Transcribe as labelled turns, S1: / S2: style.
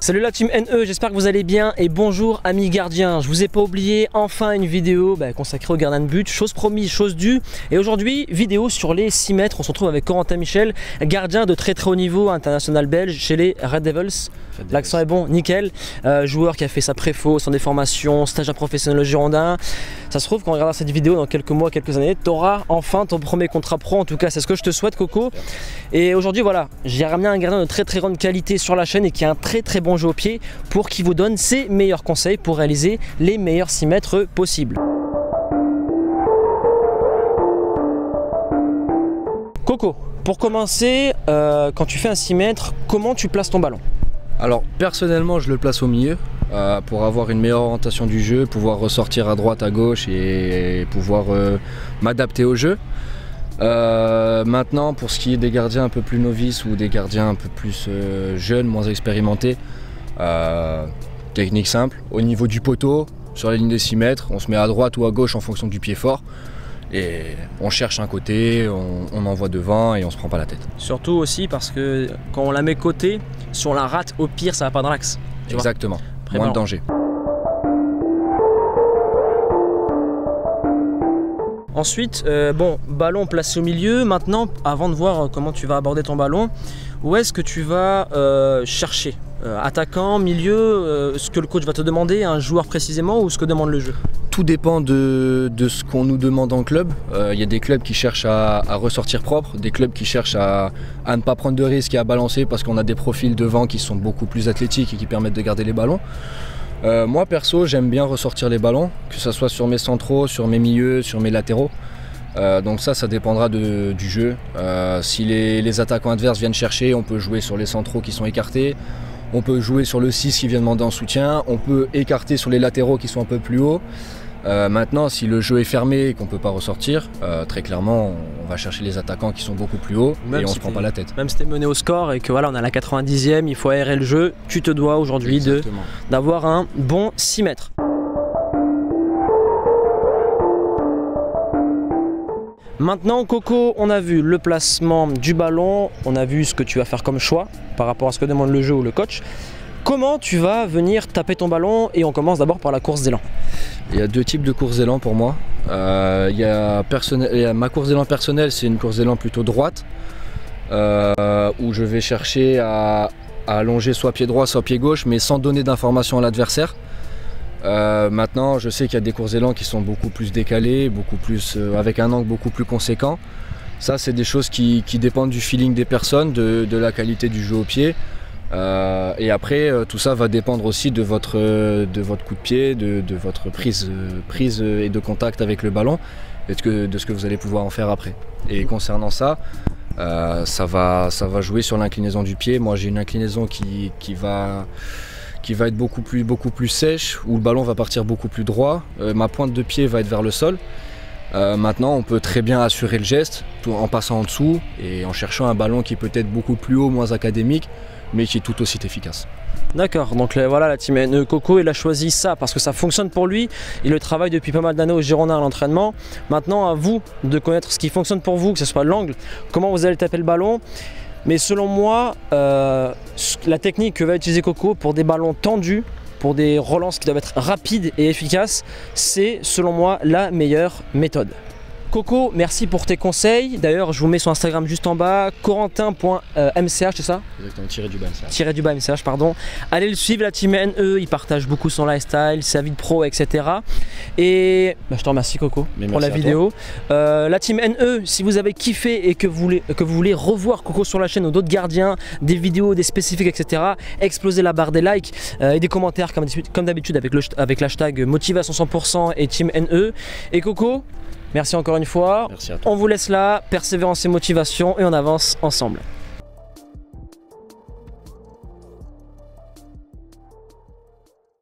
S1: Salut la team NE, j'espère que vous allez bien et bonjour amis gardiens. Je vous ai pas oublié, enfin une vidéo consacrée aux gardiens de but, chose promise, chose due. Et aujourd'hui, vidéo sur les 6 mètres, on se retrouve avec Corentin Michel, gardien de très haut niveau international belge chez les Red Devils. L'accent est bon, nickel. Joueur qui a fait sa préfo, son déformation, stage à professionnel au Girondin. Ça se trouve qu'en regardant cette vidéo dans quelques mois, quelques années, tu auras enfin ton premier contrat pro. En tout cas, c'est ce que je te souhaite, Coco. Et aujourd'hui, voilà, j'ai ramené un gardien de très grande qualité sur la chaîne et qui a un très bon jeu au pied pour qu'il vous donne ses meilleurs conseils pour réaliser les meilleurs 6 mètres possibles. Coco, pour commencer, quand tu fais un 6 mètres, comment tu places ton ballon?
S2: Alors personnellement je le place au milieu pour avoir une meilleure orientation du jeu, pouvoir ressortir à droite, à gauche et pouvoir m'adapter au jeu. Maintenant pour ce qui est des gardiens un peu plus novices ou des gardiens un peu plus jeunes, moins expérimentés, technique simple, au niveau du poteau, sur la ligne des 6 mètres, on se met à droite ou à gauche en fonction du pied fort. Et on cherche un côté, on envoie devant et on se prend pas la tête.
S1: Surtout aussi parce que quand on la met côté, si on la rate, au pire ça va pas dans l'axe.
S2: Exactement, moins de danger.
S1: Ensuite, ballon placé au milieu. Maintenant, avant de voir comment tu vas aborder ton ballon, où est-ce que tu vas chercher attaquant, milieu, ce que le coach va te demander, un joueur précisément ou ce que demande le jeu?
S2: Tout dépend de ce qu'on nous demande en club. Il y a des clubs qui cherchent à ressortir propre, des clubs qui cherchent à ne pas prendre de risques et à balancer parce qu'on a des profils devant qui sont beaucoup plus athlétiques et qui permettent de garder les ballons. Moi perso j'aime bien ressortir les ballons, que ce soit sur mes centraux, sur mes milieux, sur mes latéraux. Donc ça dépendra du jeu. Si les attaquants adverses viennent chercher, on peut jouer sur les centraux qui sont écartés. On peut jouer sur le 6 qui vient demander en soutien. On peut écarter sur les latéraux qui sont un peu plus hauts. Maintenant si le jeu est fermé et qu'on ne peut pas ressortir, très clairement on va chercher les attaquants qui sont beaucoup plus hauts et on se prend pas la tête.
S1: Même si tu es mené au score et que voilà on est à la 90e, il faut aérer le jeu, tu te dois aujourd'hui d'avoir un bon 6 mètres. Maintenant Coco, on a vu le placement du ballon, on a vu ce que tu vas faire comme choix par rapport à ce que demande le jeu ou le coach. Comment tu vas venir taper ton ballon? Et on commence d'abord par la course d'élan.
S2: Il y a deux types de course d'élan pour moi. Il y a ma course d'élan personnelle, c'est une course d'élan plutôt droite, où je vais chercher à allonger soit pied droit soit pied gauche, mais sans donner d'informations à l'adversaire. Maintenant je sais qu'il y a des courses d'élan qui sont beaucoup plus décalées, beaucoup plus, avec un angle beaucoup plus conséquent. Ça c'est des choses qui dépendent du feeling des personnes, de la qualité du jeu au pied. Et après tout ça va dépendre aussi de votre coup de pied, de votre prise et de contact avec le ballon et de ce que vous allez pouvoir en faire après. Et concernant ça, ça va jouer sur l'inclinaison du pied. Moi j'ai une inclinaison qui va être beaucoup plus sèche, où le ballon va partir beaucoup plus droit. Ma pointe de pied va être vers le sol. Maintenant on peut très bien assurer le geste en passant en dessous et en cherchant un ballon qui peut être beaucoup plus haut, moins académique, mais qui est tout aussi efficace.
S1: D'accord, donc voilà, la team NE Coco, il a choisi ça parce que ça fonctionne pour lui. Il le travaille depuis pas mal d'années au Girondin à l'entraînement. Maintenant à vous de connaître ce qui fonctionne pour vous, que ce soit l'angle, comment vous allez taper le ballon. Mais selon moi, la technique que va utiliser Coco pour des ballons tendus, pour des relances qui doivent être rapides et efficaces, c'est selon moi la meilleure méthode. Coco, merci pour tes conseils. D'ailleurs, je vous mets son Instagram juste en bas, corentin.mch, c'est ça?
S2: Exactement, tiré-du-bas-mch.
S1: Tiré-du-bas-mch, pardon. Allez le suivre, la team NE, il partage beaucoup son lifestyle, sa vie de pro, etc. Et je te remercie Coco pour la vidéo. La team NE, si vous avez kiffé et que vous voulez revoir Coco sur la chaîne ou d'autres gardiens, des vidéos, des spécifiques, etc., explosez la barre des likes et des commentaires comme d'habitude avec l'hashtag motivation 100% et team NE. Et Coco, merci encore une fois.
S2: Merci à toi.
S1: On vous laisse là, persévérance et motivation et on avance ensemble.